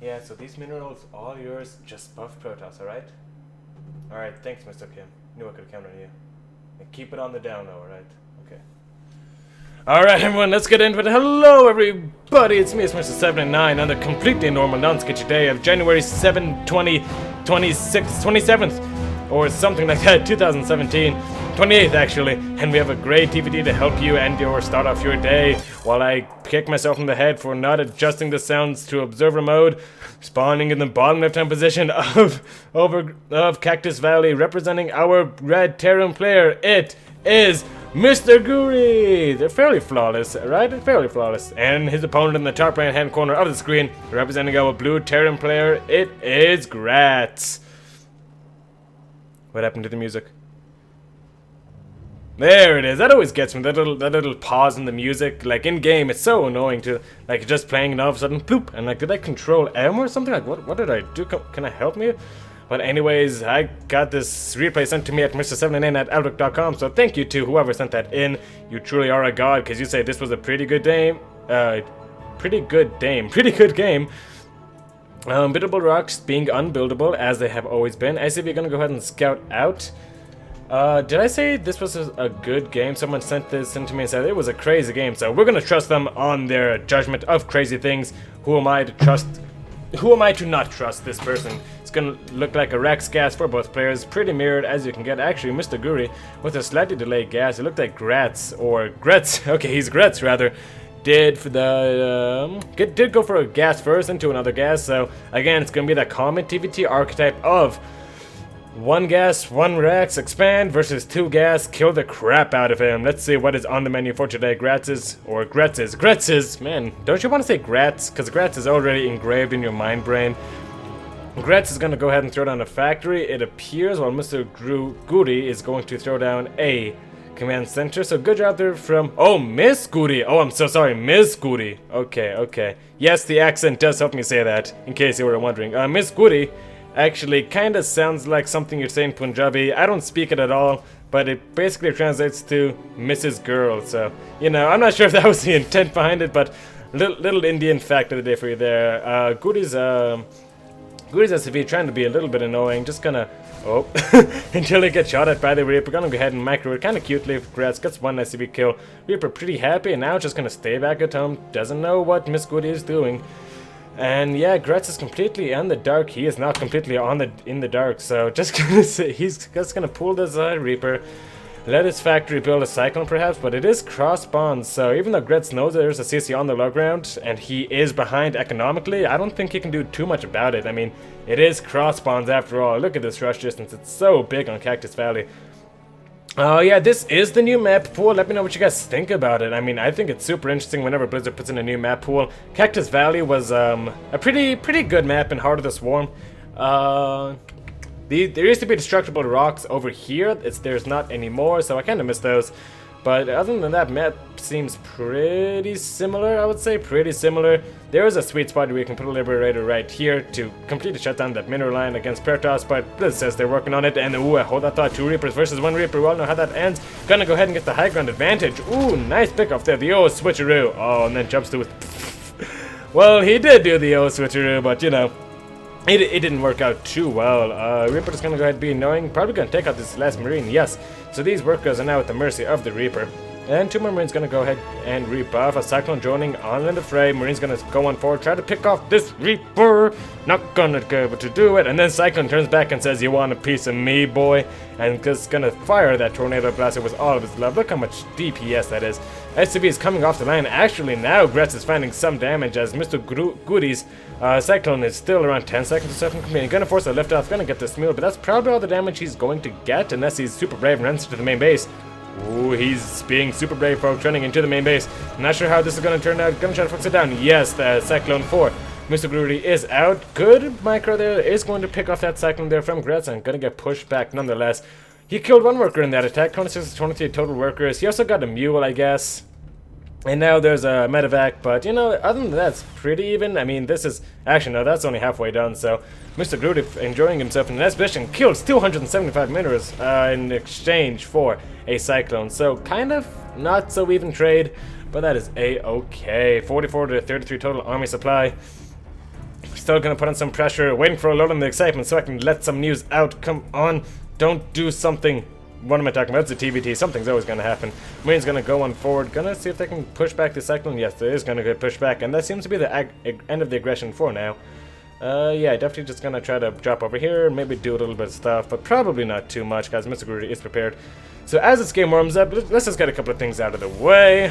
Yeah, so these minerals, all yours, just buff Protoss, alright? Alright, thanks, Mr. Kim. Knew I could count on you. And keep it on the down low, alright? Okay. Alright, everyone, let's get into it. Hello, everybody. It's me, it's Mr. 7 and 9 on the completely normal, non-sketchy day of January 7, 27th, or something like that, 2017. 28th, actually. And we have a great TvT to help you and your start off your day while I kick myself in the head for not adjusting the sounds to observer mode, spawning in the bottom left-hand position of Cactus Valley, representing our red Terran player. It is MrsGurri! They're fairly flawless, right? Fairly flawless. And his opponent in the top right-hand corner of the screen, representing our blue Terran player, it is Grets. What happened to the music? There it is. That always gets me. That little pause in the music, like in game, it's so annoying to like just playing and all of a sudden poop. And like, did I control M or something? Like, what did I do? Can I help me? But anyways, I got this replay sent to me at mr7and9@outlook.com. So thank you to whoever sent that in. You truly are a god, because you say this was a pretty good game. Pretty good game. Buildable rocks being unbuildable as they have always been. I see we're gonna go ahead and scout out. Did I say this was a good game? Someone sent this in to me and said it was a crazy game, so we're gonna trust them on their judgment of crazy things. Who am I to trust? Who am I to not trust this person? It's gonna look like a Rex gas for both players, pretty mirrored as you can get. Actually, MrsGurri with a slightly delayed gas. It looked like Grets. Okay, he's Grets rather. Did go for a gas first into another gas. So again, it's gonna be that common TvT archetype of 1 gas, 1 Rex, expand versus 2 gas, kill the crap out of him. Let's see what is on the menu for today. Grets is, man, don't you want to say Grets? Because Grets is already engraved in your mind brain. Grets is going to go ahead and throw down a factory, it appears, while MrsGurri is going to throw down a command center. So good job there from, MrsGurri. Oh, I'm so sorry, MrsGurri. Okay. Yes, the accent does help me say that, in case you were wondering. MrsGurri actually kind of sounds like something you'd say in Punjabi. I don't speak it at all, but it basically translates to Mrs. Girl. So, you know, I'm not sure if that was the intent behind it, but little Indian fact of the day for you there. Guri's SCV trying to be a little bit annoying, just gonna, until he gets shot at by the Reaper. Gonna go ahead and micro it kind of cutely. Grets gets 1 SCV kill. Reaper pretty happy, and now just gonna stay back at home. Doesn't know what MrsGurri is doing. And yeah, Grets is completely in the dark. He is not completely in the dark. So just gonna say he's just gonna pull this Reaper, let his factory build a Cyclone perhaps, but it is cross bonds. So even though Grets knows there's a CC on the low ground and he is behind economically, I don't think he can do too much about it. I mean, it is cross bonds after all. Look at this rush distance. It's so big on Cactus Valley. Oh yeah, this is the new map pool. Let me know what you guys think about it. I mean, I think it's super interesting whenever Blizzard puts in a new map pool. Cactus Valley was a pretty good map in Heart of the Swarm. There used to be destructible rocks over here. There's not anymore, so I kind of miss those. But other than that, map seems pretty similar, I would say. Pretty similar. There is a sweet spot where you can put a Liberator right here to completely shut down that mineral line against Protoss, but Blizz says they're working on it, and ooh, I hold that thought. 2 Reapers versus 1 Reaper. We all know how that ends. Gonna go ahead and get the high ground advantage. Ooh, nice pick off there. The switcheroo. Oh, and then jumps to it. Well, he did do the switcheroo, but you know, it didn't work out too well. Reaper's gonna go ahead and be annoying. Probably gonna take out this last Marine, yes. So these workers are now at the mercy of the Reaper. And 2 more Marines gonna go ahead and rebuff. A Cyclone joining on in the fray. Marines gonna go on forward, try to pick off this Reaper. Not gonna be able to do it. And then Cyclone turns back and says, "You want a piece of me, boy?" And just gonna fire that Tornado Blaster with all of his love. Look how much DPS that is. SCV is coming off the line. Actually, now Grets is finding some damage as MrsGurri's Cyclone is still around 10 seconds to 7 completing. Gonna force a lift off, gonna get this meal, but that's probably all the damage he's going to get unless he's super brave and runs to the main base. Ooh, he's being super brave, folks, running into the main base. Not sure how this is going to turn out. Gonna try to focus it down. Yes, the Cyclone 4. MrsGurri is out. Good micro there. Is going to pick off that Cyclone there from Grets and gonna get pushed back nonetheless. He killed 1 worker in that attack. 26 to 23 total workers. He also got a mule, I guess. And now there's a medevac, but you know, other than that, it's pretty even. I mean, this is actually no, that's only halfway done. So MrsGurri enjoying himself in the next mission, kills 275 minerals in exchange for a Cyclone. So kind of not so even trade, but that is a-okay. 44 to 33 total army supply. still gonna put on some pressure, waiting for a load on the excitement so I can let some news out. Come on, don't do something. What am I talking about? It's a TvT. Something's always gonna happen. Marine's gonna go on forward. Gonna see if they can push back the cyclone. Yes, there is gonna get pushed back, and that seems to be the end of the aggression for now. Yeah, definitely just gonna try to drop over here, maybe do a little bit of stuff, but probably not too much, guys. MrsGurri is prepared. So as this game warms up, let's just get a couple of things out of the way.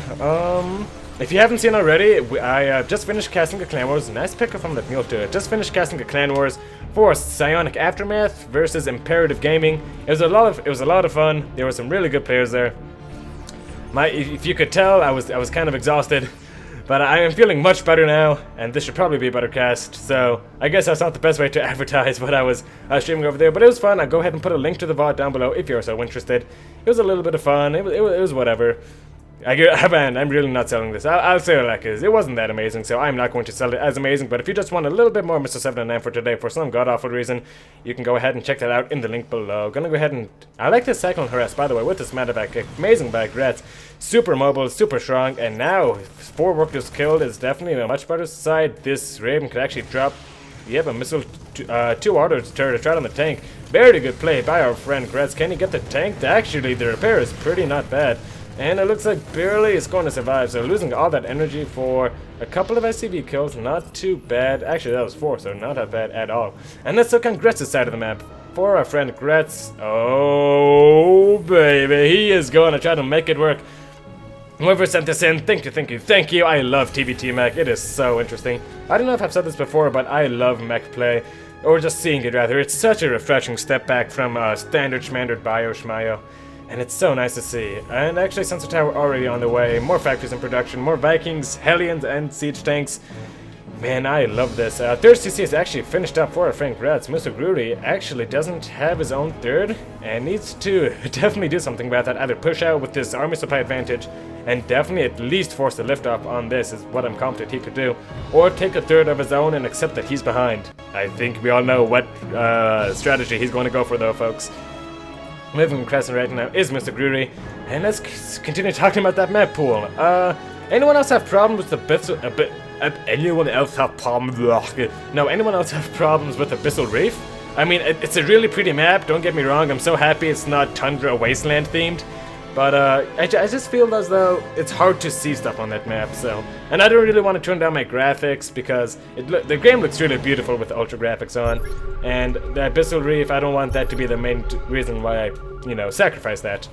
If you haven't seen already, I just finished casting a Clan Wars. Nice pick up from that mule too. Just finished casting a Clan Wars for Psionic Aftermath versus Imperative Gaming. It was a lot of fun. There were some really good players there. If you could tell, I was kind of exhausted. But I am feeling much better now, and this should probably be a better cast, so I guess that's not the best way to advertise what I was streaming over there, but it was fun. I'll go ahead and put a link to the VOD down below if you're so interested. It was a little bit of fun, it was whatever. Man, I'm really not selling this. I'll say it like it is. It wasn't that amazing, so I'm not going to sell it as amazing, but if you just want a little bit more Mr. 709 for today for some god-awful reason, you can go ahead and check that out in the link below. Gonna go ahead and... I like this Cyclone Harass, by the way, with this medevac. Amazing by Grets. Super mobile, super strong, and now 4 workers killed is definitely a much better side. This Raven could actually drop... You have a missile, 2 auto turret right on the tank. Very good play by our friend Grets. Can he get the tank? Actually, the repair is pretty not bad. And it looks like barely is going to survive, so losing all that energy for a couple of SCV kills, not too bad. Actually, that was 4, so not that bad at all. And let's look on Grets' side of the map. For our friend Grets, oh baby, he is going to try to make it work. Whoever sent this in, thank you. I love TvT mech, it is so interesting. I don't know if I've said this before, but I love mech play. Or just seeing it rather. It's such a refreshing step back from standard schmandered bio schmayo. And it's so nice to see. And actually, Sensor Tower already on the way. More factories in production, more Vikings, Hellions, and siege tanks. Man, I love this. Third CC is actually finished up for our friend Grets. MrsGurri actually doesn't have his own third and needs to definitely do something about that. Either push out with this army supply advantage and definitely at least force the lift off on this is what I'm confident he could do. Or take a third of his own and accept that he's behind. I think we all know what strategy he's going to go for though, folks. Moving from Crescent right now is MrsGurri, and let's continue talking about that map pool. Anyone else have problems with the anyone else have problems with Abyssal Reef? I mean, it's a really pretty map, don't get me wrong, I'm so happy it's not Tundra Wasteland themed, but I just feel as though it's hard to see stuff on that map, so... And I don't really want to turn down my graphics, because the game looks really beautiful with the ultra graphics on, and the Abyssal Reef, I don't want that to be the main reason why I, you know, sacrifice that.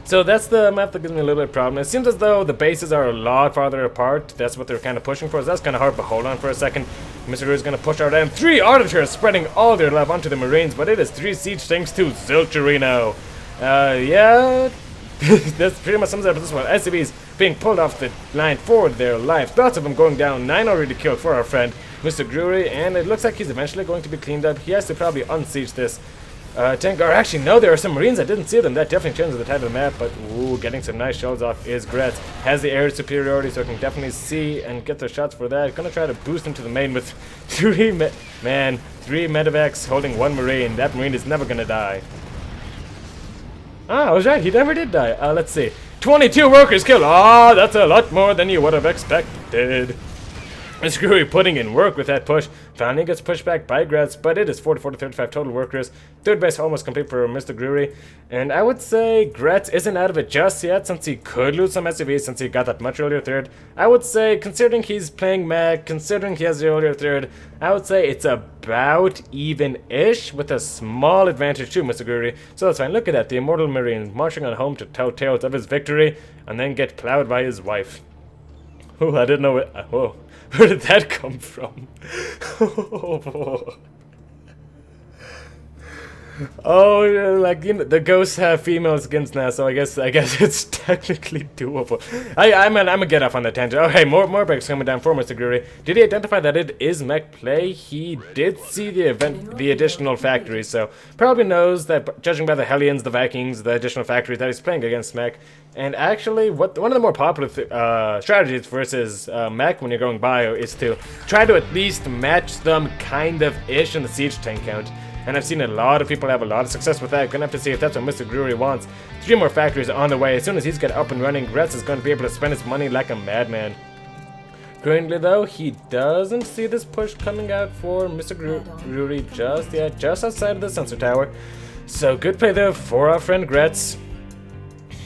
So that's the map that gives me a little bit of problem. It seems as though the bases are a lot farther apart. That's what they're kind of pushing for. So that's kind of hard, but hold on for a second. MrsGurri is going to push out and 3 auditors spreading all their love onto the Marines, but it is 3 siege tanks to Zilcherino. Yeah, that's pretty much sums up this one. SCVs being pulled off the line for their lives. Lots of them going down. 9 already killed for our friend MrsGurri, and it looks like he's eventually going to be cleaned up. He has to probably unsiege this tank. Or actually, no, there are some Marines. I didn't see them. That definitely changes the type of the map, but ooh, getting some nice shells off is Grets. Has the air superiority, so I can definitely see and get the shots for that. Gonna try to boost into the main with 3 medevacs holding 1 Marine. That Marine is never gonna die. Ah, I was right, he never did die. Let's see. 22 workers killed! Ah, that's a lot more than you would have expected. MrsGurri putting in work with that push. Finally gets pushed back by Grets, but it is 44 to 35 total workers. Third base almost complete for MrsGurri. And I would say Grets isn't out of it just yet, since he could lose some SUVs since he got that much earlier third. I would say, considering he's playing mech, considering he has the earlier third, I would say it's about even-ish with a small advantage to MrsGurri. So that's fine. Look at that, the Immortal Marine marching on home to tell tales of his victory and then get plowed by his wife. Oh, I didn't know it. Whoa. Where did that come from? Oh, like, you know, the ghosts have female skins now, so I guess it's technically doable. I'm gonna get off on the tangent. Oh, hey, more breaks coming down for MrsGurri. Did he identify that it is mech play? He did see the additional factories, so probably knows that, judging by the Hellions, the Vikings, the additional factories, that he's playing against mech. And actually, one of the more popular strategies versus mech when you're going bio is to try to at least match them kind of ish in the siege tank count. And I've seen a lot of people have a lot of success with that. Gonna have to see if that's what MrsGurri wants. 3 more factories on the way. As soon as he's got up and running, Grets is going to be able to spend his money like a madman. Currently, though, he doesn't see this push coming out for MrsGurri just yet, just outside of the sensor tower. So, good play there for our friend Grets.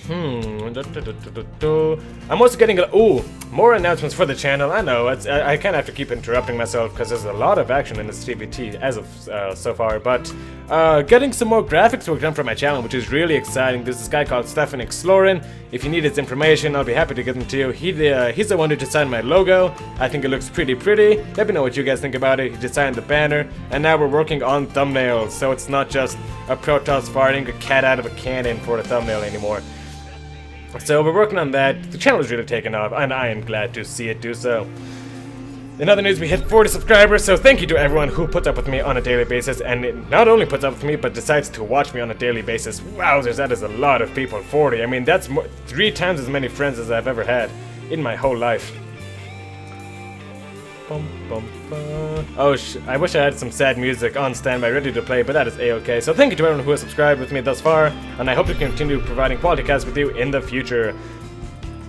I'm also getting more announcements for the channel. I know I kind of have to keep interrupting myself because there's a lot of action in this TvT as of so far. But getting some more graphics work done for my channel, which is really exciting. There's this guy called Stefan Explorin. If you need his information, I'll be happy to give them to you. He's the one who designed my logo. I think it looks pretty. Let me know what you guys think about it. He designed the banner, and now we're working on thumbnails, so it's not just a Protoss farting a cat out of a cannon for a thumbnail anymore. So we're working on that. The channel is really taking off, and I am glad to see it do so. In other news, we hit 40 subscribers, so thank you to everyone who puts up with me on a daily basis, and it not only puts up with me, but decides to watch me on a daily basis. Wowzers, that is a lot of people, 40. I mean, that's 3 times as many friends as I've ever had in my whole life. Oh, I wish I had some sad music on standby ready to play, but that is a-okay. So thank you to everyone who has subscribed with me thus far, and I hope to continue providing quality casts with you in the future.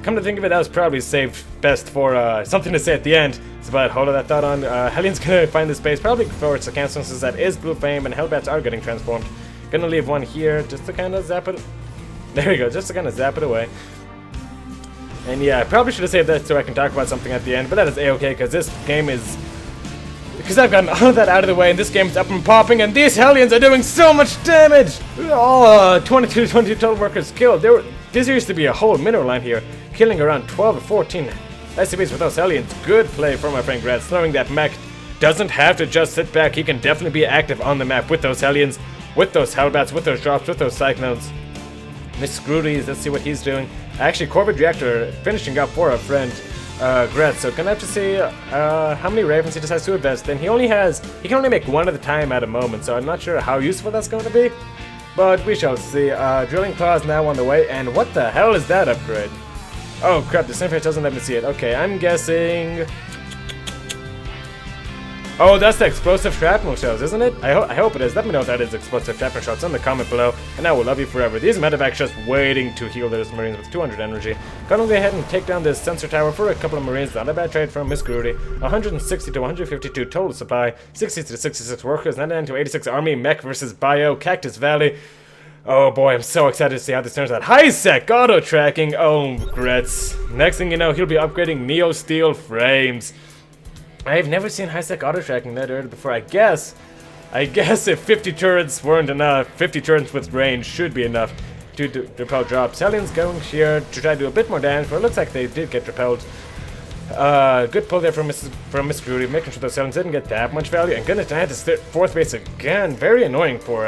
Come to think of it, that was probably saved best for something to say at the end. But hold that thought on. Hellion's gonna find this space probably for its cancel since that is blue flame and Hellbats are getting transformed. Gonna leave one here just to kind of zap it. There we go, just to kind of zap it away. And yeah, I probably should have saved that so I can talk about something at the end, but that is a-okay because this game is... Because I've gotten all of that out of the way and this game's up and popping and these Hellions are doing so much damage! Oh, 22 total workers killed. This used to be a whole mineral line here, killing around 12 or 14 SCVs with those Hellions. Good play from my friend Grets, knowing that mech doesn't have to just sit back. He can definitely be active on the map with those Hellions, with those Hellbats, with those drops, with those Cyclones. MrsGurri, let's see what he's doing. Actually, Corvid Reactor finishing up for our friend Grets, so gonna have to see how many Ravens he decides to invest in. He can only make one at a time at a moment, so I'm not sure how useful that's going to be. But we shall see. Drilling Claw is now on the way, and what the hell is that upgrade? Oh crap, the Sinface doesn't let me see it. Okay, I'm guessing... Oh, that's the explosive shrapnel shells, isn't it? I hope it is. Let me know if that is explosive shrapnel shells in the comment below, and I will love you forever. These medevacs just waiting to heal those marines with 200 energy. Gonna go ahead and take down this sensor tower for a couple of marines. Not a bad trade from MrsGurri. 160 to 152 total supply, 60 to 66 workers, 99 to 86 army, mech versus bio, Cactus Valley. Oh boy, I'm so excited to see how this turns out. High-sec auto tracking. Oh, Grets. Next thing you know, he'll be upgrading Neo Steel frames. I've never seen high-sec auto-tracking that early before. I guess if 50 turrets weren't enough, 50 turrets with range should be enough to repel drops. Hellions going here to try to do a bit more damage, but it looks like they did get repelled. Good pull there from MrsGurri, making sure those Hellions didn't get that much value, and gonna deny this 4th base again. Very annoying for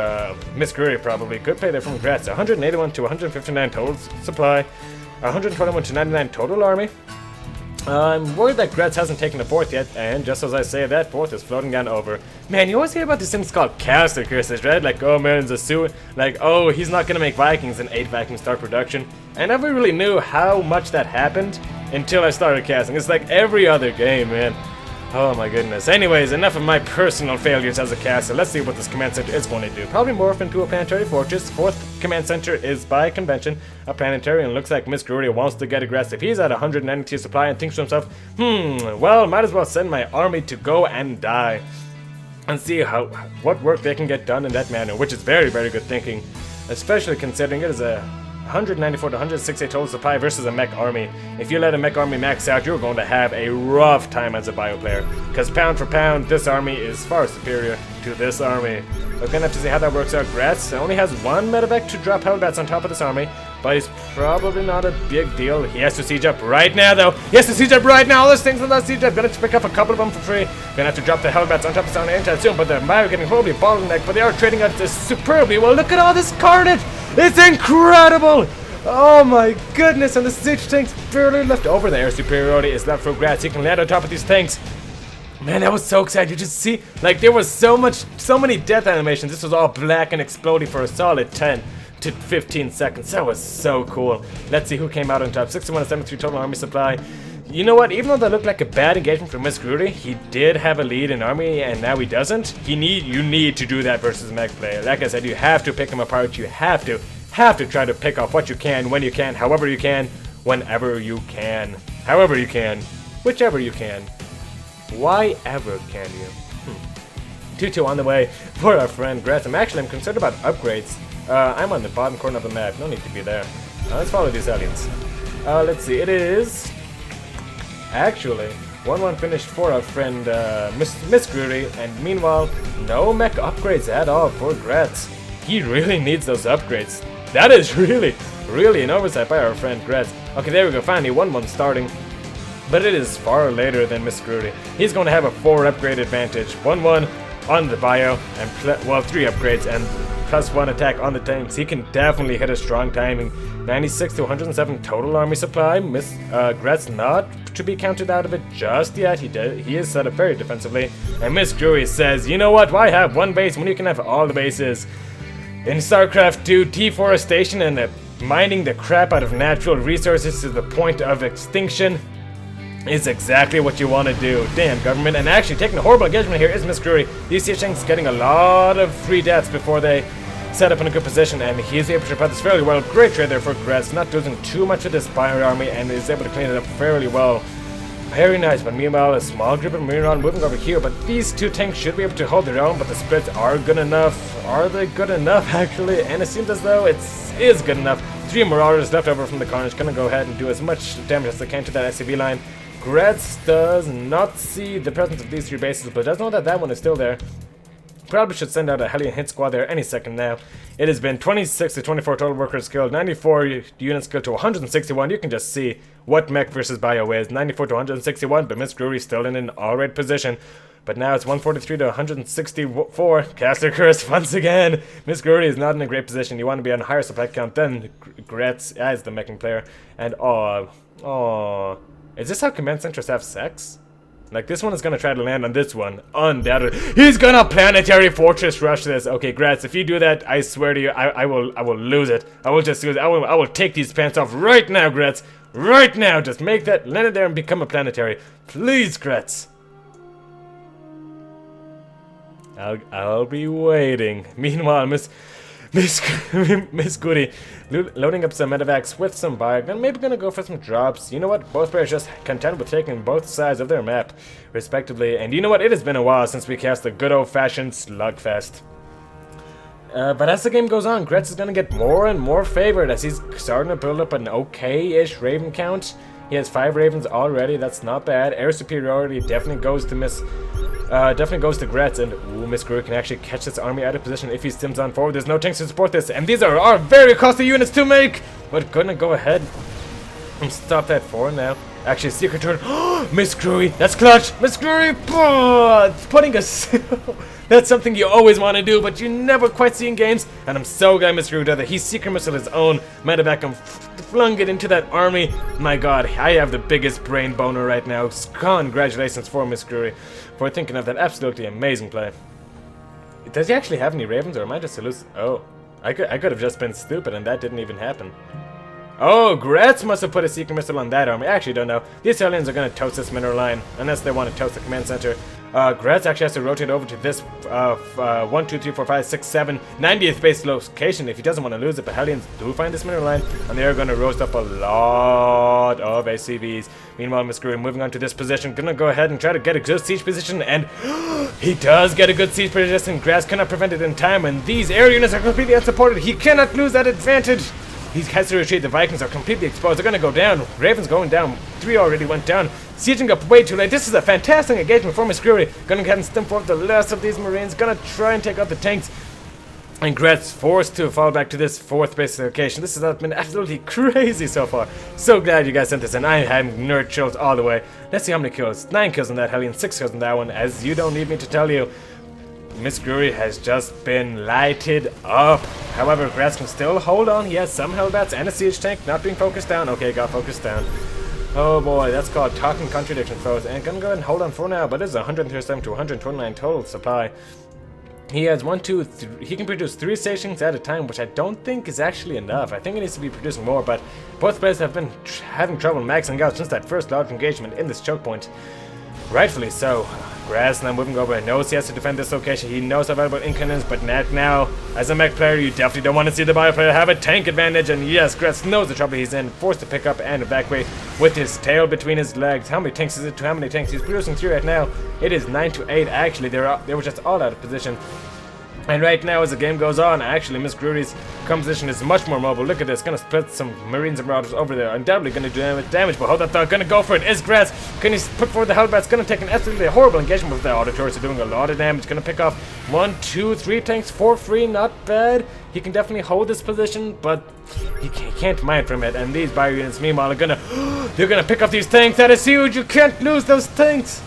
MrsGurri, probably. Good play there from Grets. 181 to 159 total supply, 121 to 99 total army. I'm worried that Grets hasn't taken the 4th yet, and just as I say, that 4th is floating down over. Man, you always hear about these things called caster curses, right? Like, oh man, like, oh, he's not gonna make Vikings and 8 Vikings start production. I never really knew how much that happened until I started casting. It's like every other game, man. Oh my goodness. Anyways, enough of my personal failures as a caster. Let's see what this command center is going to do. Probably morph into a planetary fortress. 4th command center is by convention a planetary, and looks like MrsGurri wants to get aggressive. He's at 192 supply and thinks to himself, well, might as well send my army to go and die and see what work they can get done in that manner, which is very, very good thinking, especially considering it is a 194 to 168 total supply versus a mech army. If you let a mech army max out, you're going to have a rough time as a bio player, because pound for pound, this army is far superior to this army. We're gonna have to see how that works out. Grets only has 1 medevac to drop Hellbats on top of this army, but it's probably not a big deal. He has to siege up right now, though. He has to siege up right now. All those things on that siege up. Gonna have to pick up a couple of them for free. Gonna have to drop the Hellbats on top of this army anytime soon, but the bio getting horribly bottlenecked, but they are trading out this superbly well. Look at all this carnage. It's incredible! Oh my goodness, and the siege tanks barely left over. The air superiority is left for Grets. He can land on top of these tanks. Man, that was so exciting. You just see, like, there was so many death animations. This was all black and exploding for a solid 10 to 15 seconds. That was so cool. Let's see who came out on top. 61 to 73 total army supply. You know what? Even though that looked like a bad engagement for MrsGurri, he did have a lead in army, and now he doesn't. You need to do that versus a mech player. Like I said, you have to pick him apart. You have to try to pick off what you can, when you can, however you can, whenever you can, however you can. whichever you can. Why ever can you? 2-2 on the way for our friend Grets. I'm concerned about upgrades. I'm on the bottom corner of the map. No need to be there. Let's follow these aliens. Let's see. It is actually 1-1 finished for our friend MrsGurri, and meanwhile, no mech upgrades at all for Grets. He really needs those upgrades. That is really an oversight by our friend Grets. Okay, there we go. Finally, 1-1 starting. But it is far later than MrsGurri. He's going to have a 4 upgrade advantage. 1-1 on the bio, and 3 upgrades, and +1 attack on the tanks. He can definitely hit a strong timing. 96 to 107 total army supply. Grets not to be counted out of it just yet. He is set up very defensively. And MrsGurri says, you know what, why have one base when you can have all the bases? In Starcraft 2, deforestation and mining the crap out of natural resources to the point of extinction is exactly what you want to do. Damn, government. And actually taking a horrible engagement here is MrsGurri. These Siege getting a lot of free deaths before they set up in a good position, and he's able to prepare this fairly well. Great trade there for Grets, not losing too much of this Bio army, and is able to clean it up fairly well. Very nice, but meanwhile a small group of Marine moving over here, but these 2 tanks should be able to hold their own, but the splits are good enough. Are they good enough, actually? And it seems as though it is good enough. 3 Marauders left over from the Carnage, gonna go ahead and do as much damage as they can to that SCV line. Grets does not see the presence of these 3 bases, but does know that that one is still there. Probably should send out a Hellion hit squad there any second now. It has been 26 to 24 total workers killed, 94 units killed to 161. You can just see what mech versus bio is. 94 to 161, but MrsGurri still in an alright position. But now it's 143 to 164. Caster Curse once again. MrsGurri is not in a great position. You want to be on a higher supply count than Grets as the meching player. And is this how command centers have sex? Like, this one is gonna try to land on this one. Undoubtedly. He's gonna planetary fortress rush this. Okay, Grets, if you do that, I swear to you, I will lose it. I will just lose it. I will take these pants off right now, Grets. Right now. Just make that, land it there and become a planetary. Please, Grets. I'll be waiting. Meanwhile, MrsGurri loading up some medevacs with some bio. Maybe gonna go for some drops. You know what? Both players just content with taking both sides of their map, respectively. And you know what? It has been a while since we cast a good old-fashioned slugfest. But as the game goes on, Grets is gonna get more and more favored as he's starting to build up an okay-ish Raven count. He has 5 Ravens already. That's not bad. Air superiority definitely goes to Grets, and MrsGurri can actually catch this army out of position if he stims on forward. There's no tanks to support this, and these are very costly units to make. But gonna go ahead and stop that for now. Actually, secret turn. MrsGurri, that's clutch. MrsGurri, putting a that's something you always want to do, but you never quite see in games. And I'm so glad MrsGurri did that. He secret missile his own medevac and flung it into that army. My God, I have the biggest brain boner right now. Congratulations for MrsGurri for thinking of that absolutely amazing play. Does he actually have any Ravens, or am I just hallucinating? Oh, I could have just been stupid, and that didn't even happen. Oh, Grets must have put a secret missile on that army. I actually don't know. These aliens are going to toast this mineral line, unless they want to toast the command center. Grets actually has to rotate over to this 1, 2, 3, 4, 5, 6, 7, 90th base location if he doesn't want to lose it. But Hellions do find this mineral line, and they are going to roast up a lot of ACVs. Meanwhile, MrsGurri moving on to this position, going to go ahead and try to get a good siege position, and he does get a good siege position. Grets cannot prevent it in time, and these air units are completely unsupported. He cannot lose that advantage. He has to retreat. The Vikings are completely exposed. They're going to go down. Ravens going down. 3 already went down. Sieging up way too late. This is a fantastic engagement for MrsGurri. Going to go ahead and stem forward the last of these Marines. Going to try and take out the tanks. And Grets forced to fall back to this 4th base location. This has been absolutely crazy so far. So glad you guys sent this in. I had nerd chills all the way. Let's see how many kills. 9 kills on that Hellion. 6 kills on that one. As you don't need me to tell you, MrsGurri has just been lighted up. However, Grets can still hold on. He has some Hellbats and a siege tank not being focused down. Okay, got focused down. Oh boy, that's called talking contradiction, folks. And gonna go ahead and hold on for now, but it's 137 to 129 total supply. He has 1, 2, 3. He can produce 3 stations at a time, which I don't think is actually enough. I think he needs to be producing more, but both players have been having trouble maxing out since that first large engagement in this choke point. Rightfully so. Grets now moving over. He knows he has to defend this location. He knows how valuable Incan is, but not now. As a mech player, you definitely don't want to see the bio player have a tank advantage. And yes, Grets knows the trouble he's in, forced to pick up and evacuate with his tail between his legs. How many tanks is it to how many tanks? He's producing 3 right now. It is 9 to 8. Actually, they were just all out of position. And right now, as the game goes on, actually, MrsGurri's composition is much more mobile. Look at this. Gonna split some Marines and Marauders over there. Undoubtedly gonna do damage, but hold that thought. Gonna go for it. Is Grets. Can he put forward the Hellbats? Gonna take an absolutely horrible engagement with the Autoturrets. Are doing a lot of damage. Gonna pick off 1, 2, 3 tanks for free. Not bad. He can definitely hold this position, but he can't mine from it. And these bio units, meanwhile, are gonna... they're gonna pick up these tanks. That is huge. You can't lose those tanks.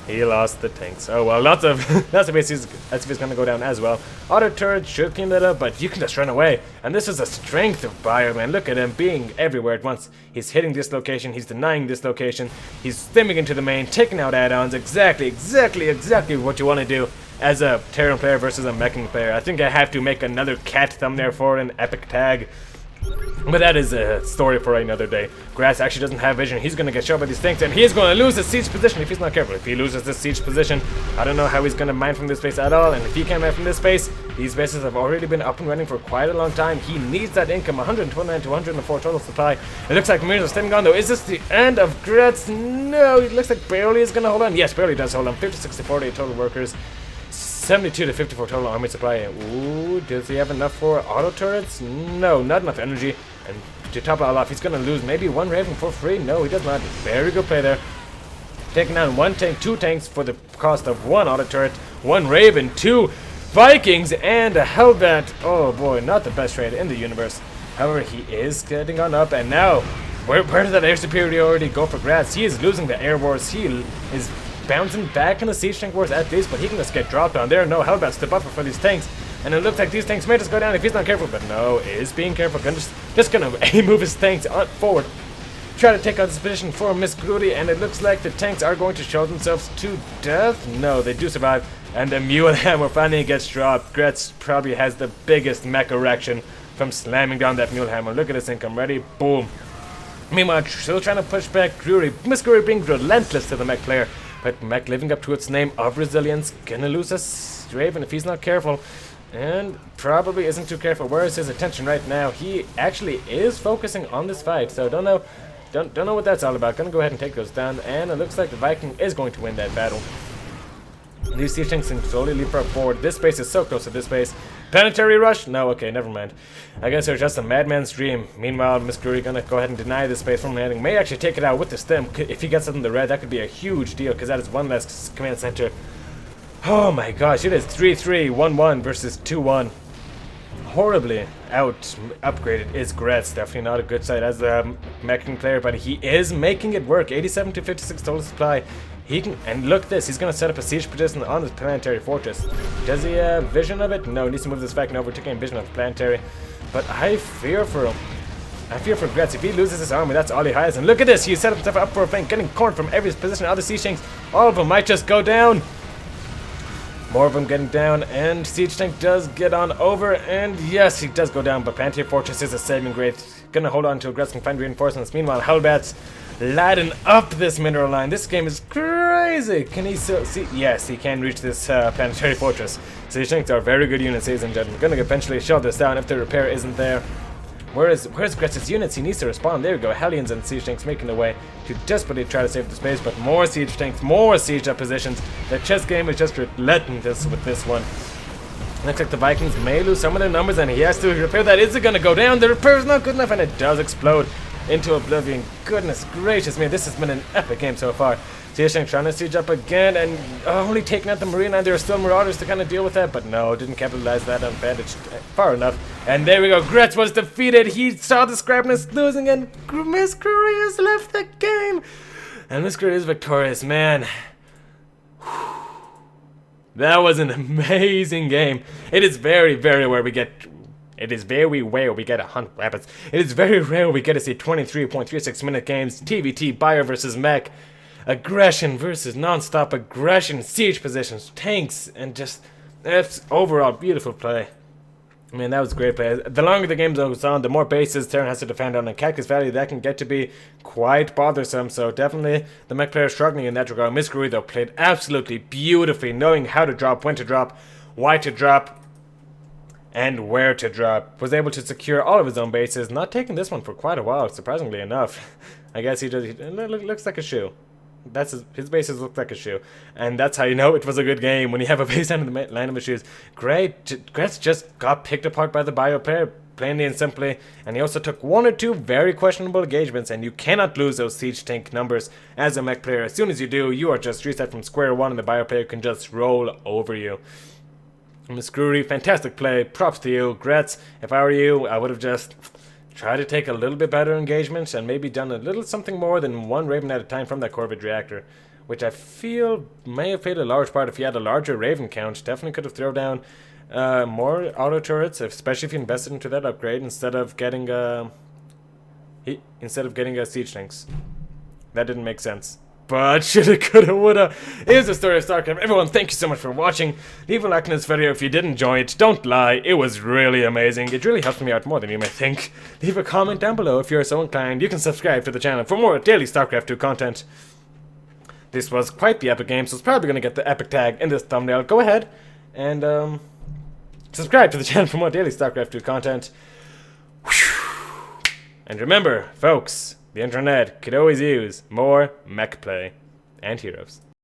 He lost the tanks. Oh well, lots of SCV is gonna go down as well. Auto turret should clean that up, but you can just run away. And this is the strength of Bio, man. Look at him being everywhere at once. He's hitting this location, he's denying this location, he's stimming into the main, taking out add-ons. Exactly what you want to do as a Terran player versus a meching player. I think I have to make another cat thumbnail for an epic tag. But that is a story for another day. Grets actually doesn't have vision. He's going to get shot by these tanks, and he's going to lose his siege position if he's not careful. If he loses this siege position, I don't know how he's going to mine from this base at all. And if he can't mine from this base, these bases have already been up and running for quite a long time. He needs that income, 129 to 104 total supply. It looks like Marines are staying on, though. Is this the end of Grets? No, it looks like Barely is going to hold on. Yes, Barely does hold on. 50, 60, 48 total workers. 72 to 54 total army supply. Ooh, does he have enough for auto turrets? No, not enough energy. And to top it all off, he's going to lose maybe 1 Raven for free. No, he does not. Very good play there. Taking down 1 tank, 2 tanks for the cost of 1 auto turret, 1 Raven, 2 Vikings, and a Hellbat. Oh boy, not the best trade in the universe. However, he is getting on up, and now, where did that air superiority go for Grets? He is losing the air wars. He is bouncing back in the siege tank wars at least, but he can just get dropped on. There are no Hellbats to buffer for these tanks, and it looks like these tanks may just go down if he's not careful, but no, is being careful. Just gonna move his tanks on forward, try to take out this position for MrsGurri, and it looks like the tanks are going to show themselves to death. No, they do survive, and the Mule Hammer finally gets dropped. Grets probably has the biggest mech erection from slamming down that Mule Hammer. Look at this income, ready? Boom. Meanwhile, still trying to push back MrsGurri being relentless to the mech player. But mech living up to its name of resilience, gonna lose a Raven if he's not careful. And probably isn't too careful. Where is his attention right now? He actually is focusing on this fight, so don't know what that's all about. Gonna go ahead and take those down, and it looks like the Viking is going to win that battle. These siege tanks can slowly leapfrog forward. This base is so close to this base. Planetary rush? No, okay, never mind. I guess there's just a madman's dream. Meanwhile, MrsGurri gonna go ahead and deny this base from landing. May actually take it out with the stem. If he gets it in the red, that could be a huge deal, because that is 1 less command center. Oh my gosh, it is 3-3-1-1 versus 2-1. Horribly upgraded is Grets. Definitely not a good side as a meching player, but he is making it work. 87 to 56 total supply. He can, and look this, he's gonna set up a siege position on his planetary fortress. Does he have vision of it? No, he needs to move this Viking over to gain vision of the planetary. But I fear for him. I fear for Grets. If he loses his army, that's all he has. And look at this, he set himself up for a flank, getting cornered from every position. Other siege tanks, all of them might just go down. More of them getting down, and siege tank does get on over, and yes, he does go down, but planetary fortress is a saving grace. Gonna hold on to Grets can find reinforcements. Meanwhile, Hellbats laden up this mineral line. This game is crazy. Can he still see? Yes, he can reach this planetary fortress. Siege tanks are very good units, ladies and gentlemen. Gonna eventually shut this down if the repair isn't there. Where's Grets' units? He needs to respond. There we go. Hellions and siege tanks making their way to desperately try to save the space, but more siege tanks, more siege up positions. The chess game is just relentless with this one. Looks like the Vikings may lose some of their numbers, and he has to repair that. Is it gonna go down? The repair is not good enough, and it does explode into oblivion. Goodness gracious me, this has been an epic game so far. Siege tank trying to siege up again, and only taking out the Marine line. There are still Marauders to kind of deal with that, but no, didn't capitalize that advantage far enough. And there we go, Grets was defeated. He saw the scrappiness losing, and MrsGurri has left the game. And MrsGurri is victorious, man. That was an amazing game. It is very, very rare we get. It is very rare we get 100 weapons. It is very rare we get to see 23.36 minute games. TvT, Bio versus Mech. Aggression versus non-stop aggression, siege positions, tanks, and just it's overall beautiful play. I mean, that was great play. The longer the game goes on, the more bases Terran has to defend on. And Cactus Valley, that can get to be quite bothersome. So definitely the mech player struggling in that regard. MrsGurri, though, played absolutely beautifully, knowing how to drop, when to drop, why to drop, and where to drop. Was able to secure all of his own bases, not taking this one for quite a while, surprisingly enough. I guess he looks like a shoe. That's his bases look like a shoe. And that's how you know it was a good game, when you have a base down in the line of his shoes. Grets just got picked apart by the bio player, plainly and simply. And he also took 1 or 2 very questionable engagements, and you cannot lose those siege tank numbers as a mech player. As soon as you do, you are just reset from square one, and the bio player can just roll over you. MrsGurri, fantastic play, props to you. Grets, if I were you, I would have just try to take a little bit better engagement and maybe done a little something more than 1 Raven at a time from that Corvid reactor, which I feel may have played a large part. If you had a larger Raven count, definitely could have thrown down more auto turrets, especially if you invested into that upgrade instead of getting siege tanks. That didn't make sense. But shoulda, coulda, woulda. Here's the story of Starcraft. Everyone, thank you so much for watching. Leave a like on this video if you did enjoy it. Don't lie, it was really amazing. It really helped me out more than you may think. Leave a comment down below if you're so inclined. You can subscribe to the channel for more daily Starcraft 2 content. This was quite the epic game, so it's probably going to get the epic tag in this thumbnail. Go ahead and subscribe to the channel for more daily Starcraft 2 content. And remember, folks, the internet could always use more mech play and heroes.